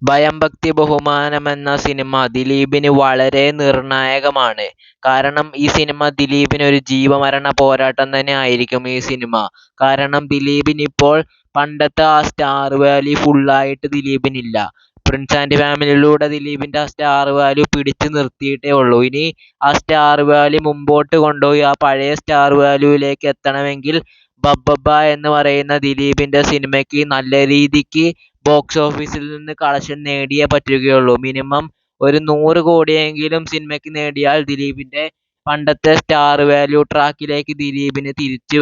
ഭയം ഭക്തി ബഹുമാനം എന്ന സിനിമ ദിലീപിന് വളരെ നിർണായകമാണ്. കാരണം ഈ സിനിമ ദിലീപിന് ഒരു ജീവമരണ പോരാട്ടം തന്നെ ആയിരിക്കും ഈ സിനിമ. കാരണം ദിലീപിനിപ്പോൾ പണ്ടത്തെ ആ സ്റ്റാർ വാല്യൂ ഫുള്ളായിട്ട് ദിലീപിനില്ല. പ്രിൻസ് ആൻഡ് ഫാമിലിയിലൂടെ ദിലീപിൻ്റെ ആ സ്റ്റാർ വാല്യൂ പിടിച്ചു നിർത്തിയിട്ടേ ഉള്ളൂ. ഇനി ആ സ്റ്റാർ വാല്യൂ മുമ്പോട്ട് കൊണ്ടുപോയി ആ പഴയ സ്റ്റാർ വാല്യൂവിലേക്ക് എത്തണമെങ്കിൽ ബബ്ബബ്ബ എന്ന് പറയുന്ന ദിലീപിൻ്റെ സിനിമയ്ക്ക് നല്ല രീതിക്ക് ബോക്സ് ഓഫീസിൽ നിന്ന് കളക്ഷൻ നേടിയേ പറ്റുകയുള്ളൂ. മിനിമം ഒരു 100 കോടിയെങ്കിലും സിനിമയ്ക്ക് നേടിയാൽ ദിലീപിൻ്റെ പണ്ടത്തെ സ്റ്റാർ വാല്യൂ ട്രാക്കിലേക്ക് ദിലീപിന് തിരിച്ചു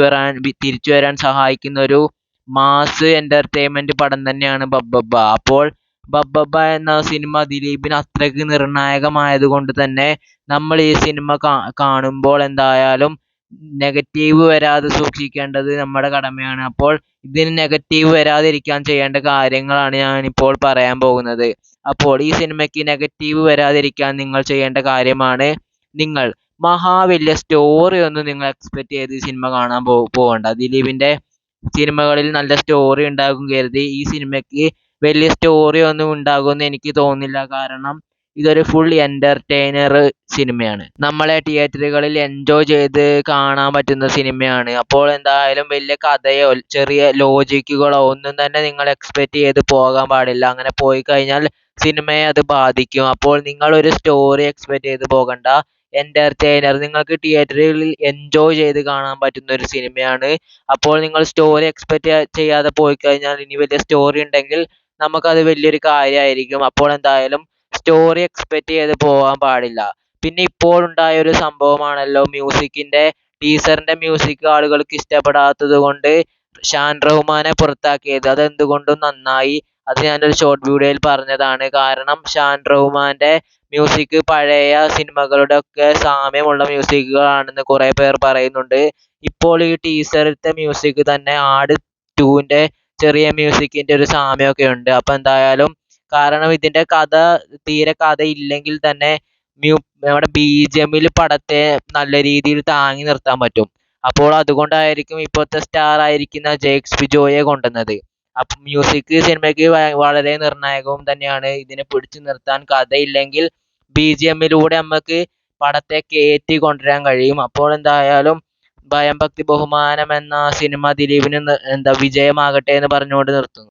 വരാൻ സഹായിക്കുന്ന ഒരു മാസ് എൻ്റർടൈൻമെൻറ്റ് പടം തന്നെയാണ് ബബ്ബബ്ബ. അപ്പോൾ ബബ്ബബ്ബ എന്ന സിനിമ ദിലീപിന് അത്രയ്ക്ക് നിർണായകമായത് കൊണ്ട് തന്നെ നമ്മൾ ഈ സിനിമ കാണുമ്പോൾ എന്തായാലും നെഗറ്റീവ് വരാതെ സൂക്ഷിക്കേണ്ടത് നമ്മുടെ കടമയാണ്. അപ്പോൾ ഇതിന് നെഗറ്റീവ് വരാതിരിക്കാൻ ചെയ്യേണ്ട കാര്യങ്ങളാണ് ഞാനിപ്പോൾ പറയാൻ പോകുന്നത്. അപ്പോൾ ഈ സിനിമയ്ക്ക് നെഗറ്റീവ് വരാതിരിക്കാൻ നിങ്ങൾ ചെയ്യേണ്ട കാര്യമാണ്, നിങ്ങൾ വലിയ സ്റ്റോറി ഒന്നും നിങ്ങൾ എക്സ്പെക്റ്റ് ചെയ്ത് ഈ സിനിമ കാണാൻ പോകണ്ട. ദിലീപിൻ്റെ സിനിമകളിൽ നല്ല സ്റ്റോറി ഉണ്ടാകും കരുതി ഈ സിനിമയ്ക്ക് വലിയ സ്റ്റോറി ഒന്നും ഉണ്ടാകുമെന്ന് എനിക്ക് തോന്നുന്നില്ല. കാരണം ഇതൊരു ഫുൾ എൻ്റർടൈനർ സിനിമയാണ്. നമ്മളെ തിയേറ്ററുകളിൽ എൻജോയ് ചെയ്ത് കാണാൻ പറ്റുന്ന സിനിമയാണ്. അപ്പോൾ എന്തായാലും വലിയ കഥയോ ചെറിയ ലോജിക്കുകളോ ഒന്നും തന്നെ നിങ്ങൾ എക്സ്പെക്റ്റ് ചെയ്ത് പോകാൻ പാടില്ല. അങ്ങനെ പോയി കഴിഞ്ഞാൽ സിനിമയെ അത് ബാധിക്കും. അപ്പോൾ നിങ്ങളൊരു സ്റ്റോറി എക്സ്പെക്റ്റ് ചെയ്ത് പോകണ്ട. എൻ്റർടൈനർ, നിങ്ങൾക്ക് തിയേറ്ററുകളിൽ എൻജോയ് ചെയ്ത് കാണാൻ പറ്റുന്ന ഒരു സിനിമയാണ്. അപ്പോൾ നിങ്ങൾ സ്റ്റോറി എക്സ്പെക്റ്റ് ചെയ്യാതെ പോയി കഴിഞ്ഞാൽ ഇനി വലിയ സ്റ്റോറി ഉണ്ടെങ്കിൽ നമുക്കത് വലിയൊരു കാര്യമായിരിക്കും. അപ്പോൾ എന്തായാലും സ്റ്റോറി എക്സ്പെക്റ്റ് ചെയ്ത് പോകാൻ പാടില്ല. പിന്നെ ഇപ്പോൾ ഉണ്ടായ ഒരു സംഭവമാണല്ലോ, ടീസറിൻ്റെ മ്യൂസിക് ആളുകൾക്ക് ഇഷ്ടപ്പെടാത്തത് കൊണ്ട് ഷാൻ റഹ്മാനെ പുറത്താക്കിയത്. അതെന്തുകൊണ്ടും നന്നായി. അത് ഞാനൊരു ഷോർട്ട് വീഡിയോയിൽ പറഞ്ഞതാണ്. കാരണം ഷാൻ റഹ്മാൻ്റെ മ്യൂസിക് പഴയ സിനിമകളുടെ ഒക്കെ സാമ്യമുള്ള മ്യൂസിക്കുകളാണെന്ന് കുറേ പേർ പറയുന്നുണ്ട്. ഇപ്പോൾ ഈ ടീസറിലത്തെ മ്യൂസിക് തന്നെ ആട് 2ൻ്റെ ചെറിയ മ്യൂസിക്കിൻ്റെ ഒരു സാമ്യമൊക്കെ ഉണ്ട്. അപ്പോൾ എന്തായാലും കാരണം ഇതിൻ്റെ തീരെ കഥയില്ലെങ്കിൽ തന്നെ നമ്മുടെ BGM-ൽ പടത്തെ നല്ല രീതിയിൽ താങ്ങി നിർത്താൻ പറ്റും. അപ്പോൾ അതുകൊണ്ടായിരിക്കും ഇപ്പോഴത്തെ സ്റ്റാർ ആയിരിക്കുന്ന ജേക്സ് ബിജോയെ കൊണ്ടുവന്നത്. അപ്പം മ്യൂസിക് സിനിമയ്ക്ക് വളരെ നിർണായകവും തന്നെയാണ്. ഇതിനെ പിടിച്ചു നിർത്താൻ കഥയില്ലെങ്കിൽ BGM-ലൂടെ നമുക്ക് പടത്തെ കയറ്റി കൊണ്ടുവരാൻ കഴിയും. അപ്പോൾ എന്തായാലും ഭയം ഭക്തി ബഹുമാനം എന്ന സിനിമ ദിലീപിന് വിജയമാകട്ടെ എന്ന് പറഞ്ഞുകൊണ്ട് നിർത്തുന്നു.